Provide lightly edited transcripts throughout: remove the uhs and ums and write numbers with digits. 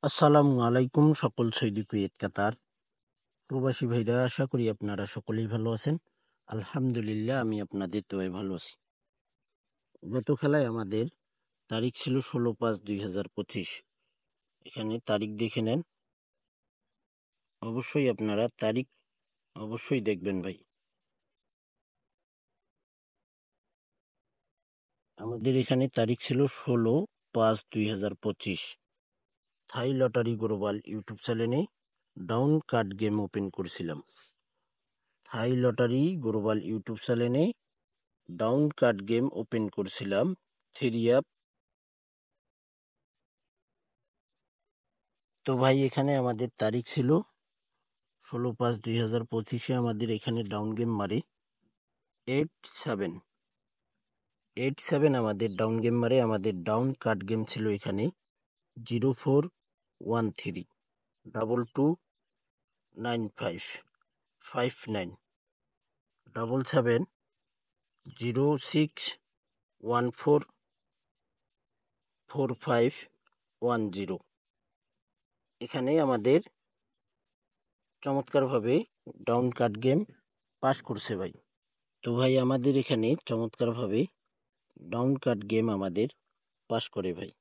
আসসালামু আলাইকুম সকল সৌদি কুয়েত কাতার প্রবাসী ভাইরা, আশা করি আপনারা সকলেই ভালো আছেন। আলহামদুলিল্লাহ, আমি আপনাদের দোয়ায় ভালো আছি। গত খেলায় আমাদের তারিখ ছিল 16/5/2025। এখানে তারিখ দেখে নেন। অবশ্যই আপনারা তারিখ অবশ্যই দেখবেন ভাই। আমাদের এখানে তারিখ ছিল 16/5/2025। থাই লটারি গ্লোবাল ইউটিউব চ্যানেলে ডাউন কার্ড গেম ওপেন করেছিলাম। থাই লটারি গ্লোবাল ইউটিউব চ্যানেলে ডাউন কার্ড গেম ওপেন করছিলাম। Three up. তো ভাই, এখানে আমাদের তারিখ ছিল 16/5/2025। আমাদের এখানে ডাউন গেম মারে 8-7 আমাদের ডাউন গেম মারে। আমাদের ডাউন কার্ড গেম ছিল এখানে 0413229559 7706144510। এখানে আমাদের চমৎকারভাবে ডাউন কার্ড গেম পাস করছে ভাই। তো ভাই, আমাদের এখানে চমৎকারভাবে ডাউন কাট গেম আমাদের পাস করে ভাই।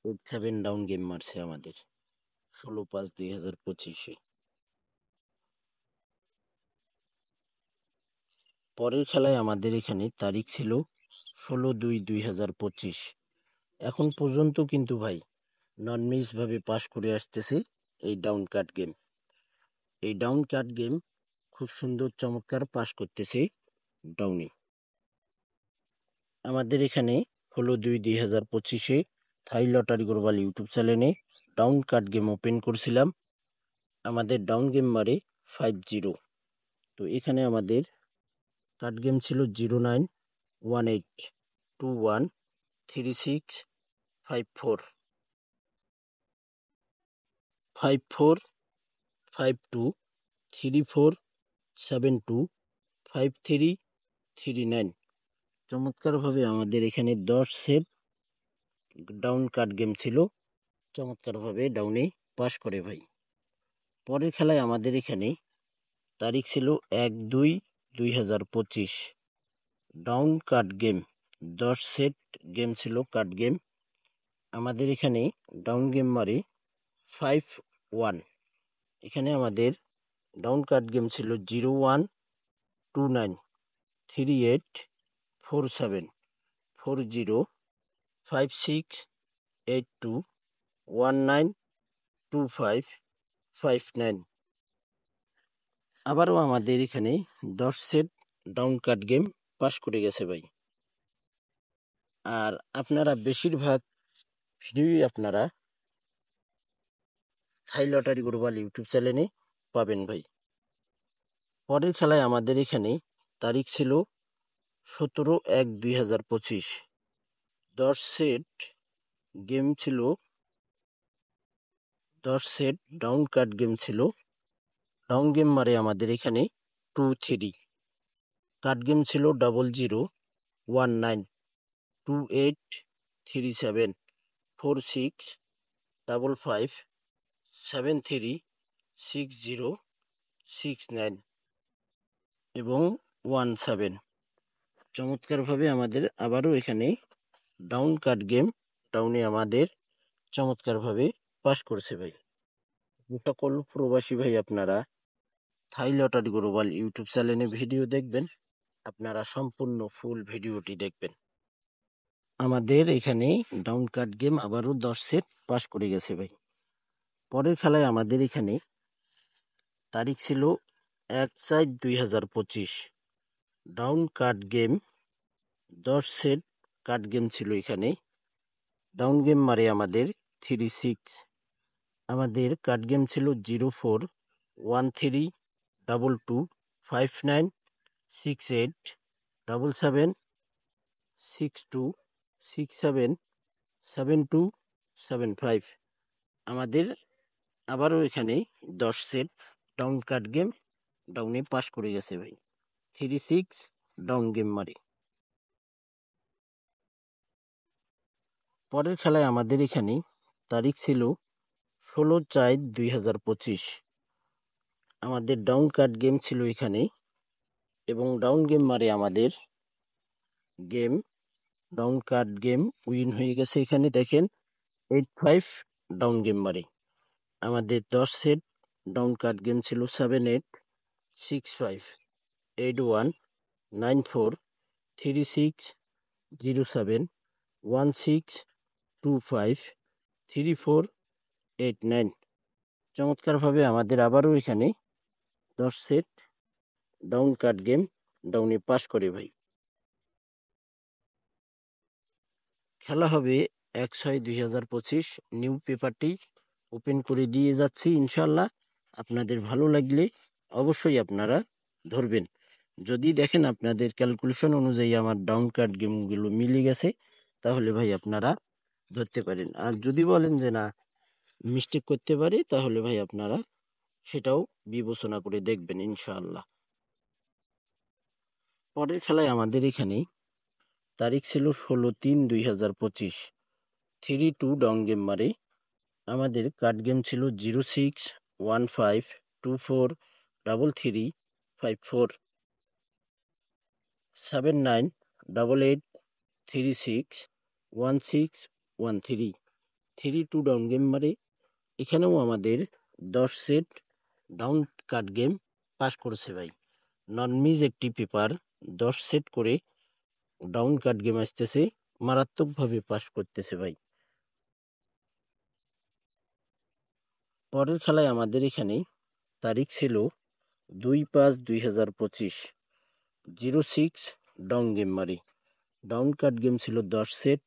8-7 ডাউন গেম মারছে আমাদের 16/5/2025-এ। পরের খেলায় আমাদের এখানে তারিখ ছিল 16/2/2025। এখন পর্যন্ত কিন্তু ভাই নন মিস ভাবে পাস করে আসতেছে এই ডাউন কাট গেম। এই ডাউন কাট গেম খুব সুন্দর চমৎকার পাস করতেছে ডাউনে। আমাদের এখানে 16/2/2025-এ থাই লটারি গ্লোবাল ইউটিউব চ্যানেলে ডাউন কার্ড গেম ওপেন করছিলাম। আমাদের ডাউন গেম মারে 50। তো এখানে আমাদের কার্ড গেম ছিল 0918213654 545234725339। চমৎকারভাবে আমাদের এখানে 10 সেট ডাউন কার্ড গেম ছিল। চমৎকারভাবে ডাউনে পাস করে ভাই। পরের খেলায় আমাদের এখানে তারিখ ছিল 1/2/2025। Down card game 10 set game ছিল কার্ড গেম। আমাদের এখানে ডাউন গেম মারে 51। এখানে আমাদের ডাউন কার্ড গেম ছিল 01293821922559। আবারও আমাদের এখানে 10 সেট ডাউন কাট গেম পাস করে গেছে ভাই। আর আপনারা বেশিরভাগ ভিডিওই আপনারা থাই লটারি গ্লোবাল ইউটিউব চ্যানেলে পাবেন ভাই। পরের খেলায় আমাদের এখানে তারিখ ছিল 17/1/2025। 10 সেট গেম ছিল, 10 সেট ডাউন কাট গেম ছিল। ডাউন গেম মারে আমাদের এখানে 2-3। কাট গেম ছিল 001928374557360609 এবং 17। চমৎকারভাবে আমাদের আবারও এখানে ডাউন কাট গেম ডাউনে আমাদের চমৎকারভাবে পাস করছে ভাই। সকল প্রবাসী ভাই, আপনারা থাই লটারি গ্লোবাল ইউটিউব চ্যানেলে ভিডিও দেখবেন, আপনারা সম্পূর্ণ ফুল ভিডিওটি দেখবেন। আমাদের এখানে ডাউন কাট গেম আবারও 10 সেট পাস করে গেছে ভাই। পরের খেলায় আমাদের এখানে তারিখ ছিল 1/4/2025। ডাউন কাট গেম 10 সেট কাট গেম ছিল এখানে। ডাউন গেম মারে আমাদের 36। আমাদের কাট গেম ছিল 04132259676767272275। আমাদের আবারও এখানে 10 সেট ডাউন কাট গেম ডাউনে পাস করে গেছে ভাই। 36 ডাউন গেম মারে। পরের খেলায় আমাদের এখানে তারিখ ছিল 16/4/2025 আমাদের ডাউন কাট গেম ছিল এখানে, এবং ডাউন গেম মারে আমাদের গেম ডাউন কাট গেম উইন হয়ে গেছে। এখানে দেখেন 8-5 ডাউন গেম মারে। আমাদের 10 সেট ডাউন কাট গেম ছিল 78-1-4-36-07-16-25-34-89। চমৎকারভাবে আমাদের আবারও এখানে 10 সেট ডাউন কাট গেম ডাউনে পাস করে ভাই। খেলা হবে 1/6/2025। নিউ পেপারটি ওপেন করে দিয়ে যাচ্ছি ইনশাল্লাহ। আপনাদের ভালো লাগলে অবশ্যই আপনারা ধরবেন। যদি দেখেন আপনাদের ক্যালকুলেশন অনুযায়ী আমার ডাউন কাট গেমগুলো মিলে গেছে, তাহলে ভাই আপনারা ধরতে পারেন। আর যদি বলেন যে না, মিস্টেক করতে পারে, তাহলে ভাই আপনারা সেটাও বিবেচনা করে দেখবেন ইনশাআল্লাহ। পরের খেলায় আমাদের এখানে তারিখ ছিল 16/3/2025। 3-2 ডাউন গেম মারে। আমাদের কার্ড গেম ছিল 06-15-24-33-54 79-88-36-16-13 3-2 ডাউন গেম মারে। এখানেও আমাদের 10 set down card game pass করেছে ভাই। ননমিজ একটি পেপার 10 সেট করে ডাউন কার্ড গেম আসতেছে, মারাত্মকভাবে পাস করতেছে ভাই। পরের খেলায় আমাদের এখানে তারিখ ছিল 2-5/2025। 06 ডাউন গেম মারি। ডাউন কাট গেম ছিল 10 সেট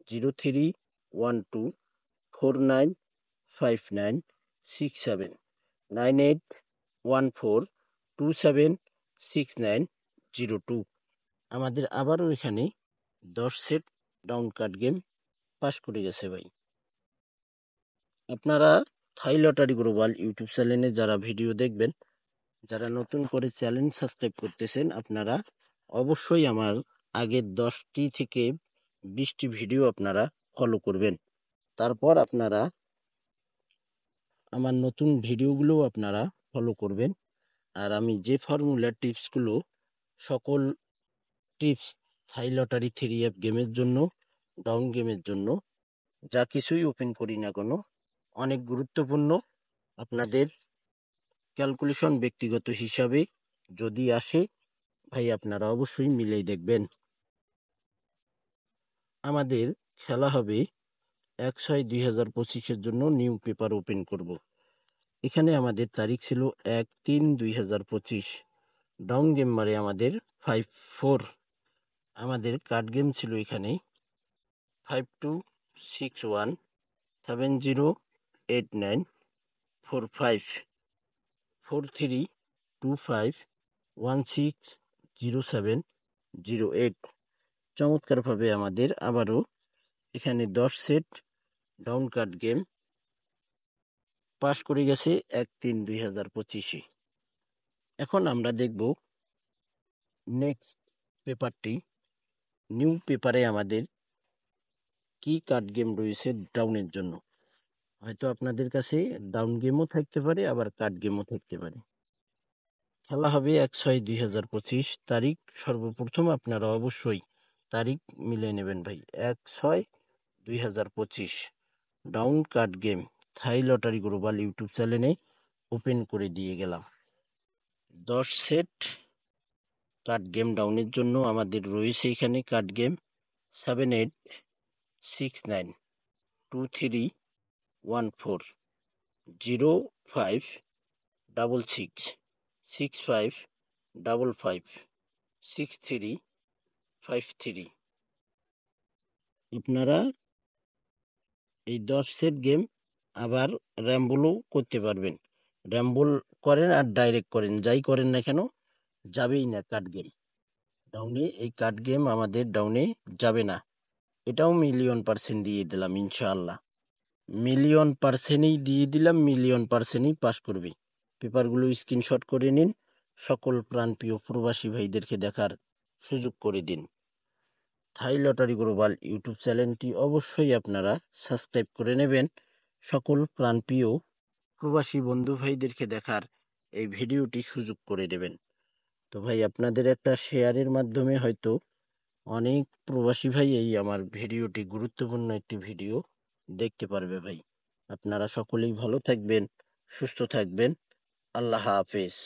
03-12-49-59-67-98-14-27-69-02। আমাদের আবারও এখানে 10 সেট ডাউন কাট গেম পাস করে গেছে ভাই। আপনারা থাই লটারি গ্লোবাল ইউটিউব চ্যানেলে যারা ভিডিও দেখবেন, যারা নতুন করে চ্যানেল সাবস্ক্রাইব করতেছেন, আপনারা অবশ্যই আমার আগের 10টি থেকে 20টি ভিডিও আপনারা ফলো করবেন। তারপর আপনারা আমার নতুন ভিডিওগুলো আপনারা ফলো করবেন। আর আমি যে ফর্মুলা টিপসগুলো, সকল টিপস থাই লটারি 3F গেমের জন্য, ডাউন গেমের জন্য যা কিছুই ওপেন করি না কেন, অনেক গুরুত্বপূর্ণ। আপনাদের ক্যালকুলেশন ব্যক্তিগত হিসাবে যদি আসে ভাই, আপনারা অবশ্যই মিলেই দেখবেন। আমাদের খেলা হবে 1/6/2025 জন্য নিউ পেপার ওপেন করব। এখানে আমাদের তারিখ ছিল 1-3/2025। ডাউন গেম মারে আমাদের 5-4। আমাদের কার্ড গেম ছিল এখানে 52-61-70-89-45 43-25-16-07-08। চমৎকারভাবে আমাদের আবারও এখানে 10 সেট ডাউন কাট গেম পাস করে গেছে 1-3/2025-এ। এখন আমরা দেখব নেক্সট পেপারটি। নিউ পেপারে আমাদের কি কার্ড গেম রয়েছে ডাউনের জন্য। হয়তো আপনাদের কাছে ডাউন গেমও থাকতে পারে, আবার কার্ড গেমও থাকতে পারে। খেলা হবে 1/6/2025। তারিখ সর্বপ্রথম আপনারা অবশ্যই তারিখ মিলে নেবেন ভাই। 1/6/2025 ডাউন কার্ড গেম থাই লটারি গ্লোবাল ইউটিউব চ্যানেলে ওপেন করে দিয়ে গেলাম। 10 সেট কার্ড গেম ডাউনের জন্য আমাদের রয়েছে এখানে কার্ড গেম 78-69-23-14-05-66-55-63-53। আপনারা এই 10 সেট গেম আবার র্যাম্বলও করতে পারবেন। র্যাম্বল করেন আর ডাইরেক্ট করেন, যাই করেন না কেন, যাবেই না কার্ড গেম ডাউনে। এই কার্ড গেম আমাদের ডাউনে যাবে না। এটাও মিলিয়ন% দিয়ে দিলাম ইনশাআল্লাহ। মিলিয়ন%ই দিয়ে দিলাম, মিলিয়ন%ই পাস করবে। পেপারগুলো স্ক্রিনশট করে নিন, সকল প্রাণপ্রিয় প্রবাসী ভাইদেরকে দেখার সুযোগ করে দিন। থাই লটারি গ্লোবাল ইউটিউব চ্যানেলটি অবশ্যই আপনারা সাবস্ক্রাইব করে নেবেন। সকল প্রাণপ্রিয় প্রবাসী বন্ধু ভাইদেরকে দেখার এই ভিডিওটি সুযোগ করে দেবেন। তো ভাই আপনাদের একটা শেয়ারের মাধ্যমে হয়তো অনেক প্রবাসী ভাই এই আমার ভিডিওটি, গুরুত্বপূর্ণ একটি ভিডিও দেখতে পারবে ভাই। আপনারা সকলেই ভালো থাকবেন, সুস্থ থাকবেন। আল্লাহ হাফেজ।